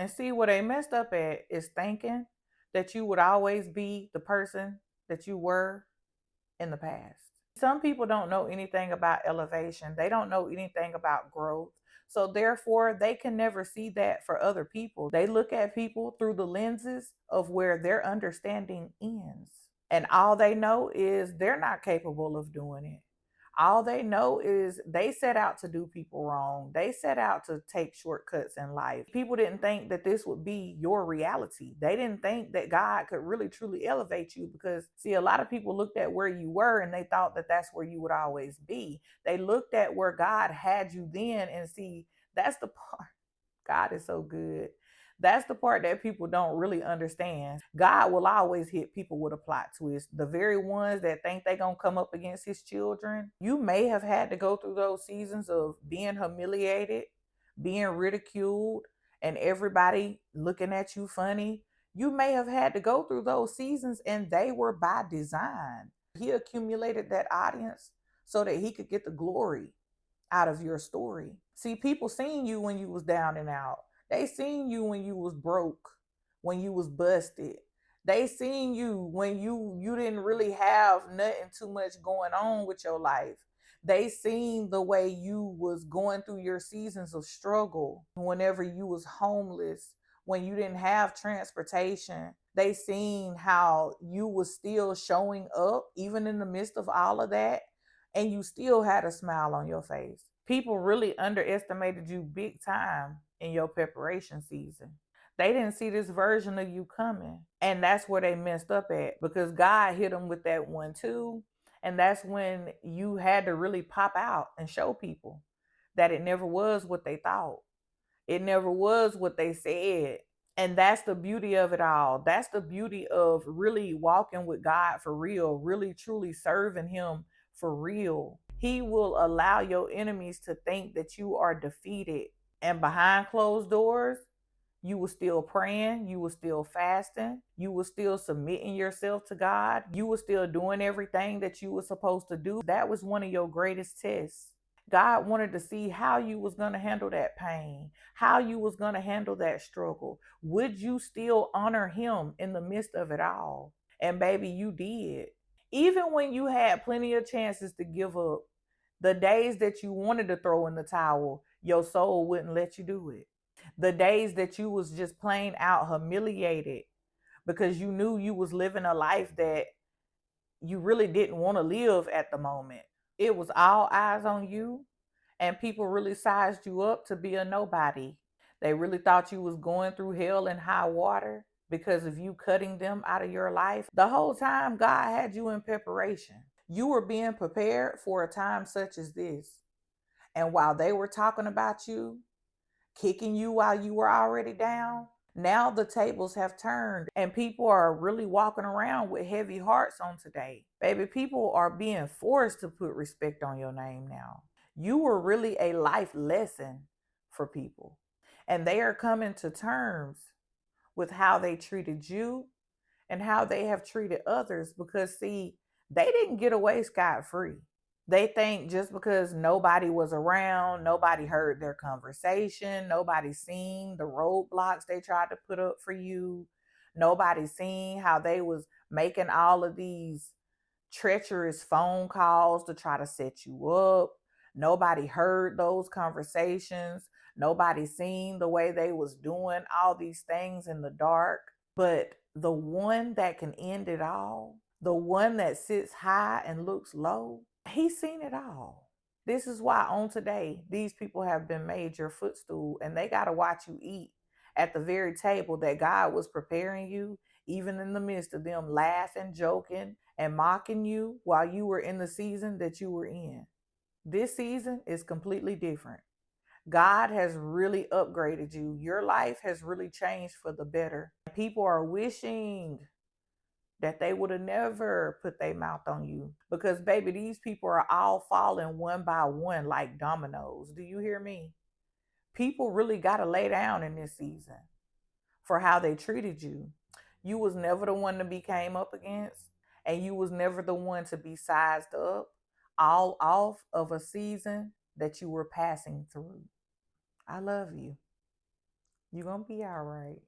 And see, what they messed up at is thinking that you would always be the person that you were in the past. Some people don't know anything about elevation, they don't know anything about growth. So, therefore, they can never see that for other people. They look at people through the lenses of where their understanding ends. And all they know is they're not capable of doing it. All they know is they set out to do people wrong. They set out to take shortcuts in life. People didn't think that this would be your reality. They didn't think that God could really truly elevate you because, see, a lot of people looked at where you were and they thought that that's where you would always be. They looked at where God had you then, and see, that's the part. God is so good. That's the part that people don't really understand. God will always hit people with a plot twist. The very ones that think they're going to come up against his children, you may have had to go through those seasons of being humiliated, being ridiculed, and everybody looking at you funny. You may have had to go through those seasons, and they were by design. He accumulated that audience so that he could get the glory out of your story. See, people seen you when you was down and out. They seen you when you was broke, when you was busted. They seen you when you didn't really have nothing too much going on with your life. They seen the way you was going through your seasons of struggle, whenever you was homeless, when you didn't have transportation. They seen how you was still showing up even in the midst of all of that, and you still had a smile on your face. People really underestimated you big time in your preparation season. They didn't see this version of you coming. And that's where they messed up at, because God hit them with that one too. And that's when you had to really pop out and show people that it never was what they thought. It never was what they said. And that's the beauty of it all. That's the beauty of really walking with God for real, really truly serving him for real. He will allow your enemies to think that you are defeated. And behind closed doors, you were still praying, you were still fasting, you were still submitting yourself to God, you were still doing everything that you were supposed to do. That was one of your greatest tests. God wanted to see how you was going to handle that pain, how you was going to handle that struggle. Would you still honor him in the midst of it all? And baby, you did. Even when you had plenty of chances to give up, the days that you wanted to throw in the towel, your soul wouldn't let you do it. The days that you was just plain out humiliated because you knew you was living a life that you really didn't want to live at the moment. It was all eyes on you, and people really sized you up to be a nobody. They really thought you was going through hell and high water because of you cutting them out of your life. The whole time God had you in preparation. You were being prepared for a time such as this. And while they were talking about you, kicking you while you were already down, now the tables have turned and people are really walking around with heavy hearts on today. Baby, people are being forced to put respect on your name now. You were really a life lesson for people. And they are coming to terms with how they treated you and how they have treated others, because, see, they didn't get away scot free. They think just because nobody was around, nobody heard their conversation, nobody seen the roadblocks they tried to put up for you, nobody seen how they was making all of these treacherous phone calls to try to set you up. Nobody heard those conversations. Nobody seen the way they was doing all these things in the dark. But the one that can end it all, the one that sits high and looks low, he's seen it all. This is why on today, these people have been made your footstool, and they got to watch you eat at the very table that God was preparing you, even in the midst of them laughing, joking, and mocking you while you were in the season that you were in. This season is completely different. God has really upgraded you. Your life has really changed for the better. People are wishing that they would have never put their mouth on you, because, baby, these people are all falling one by one like dominoes. Do you hear me? People really got to lay down in this season for how they treated you. You was never the one to be came up against, and you was never the one to be sized up all off of a season that you were passing through. I love you. You're going to be all right.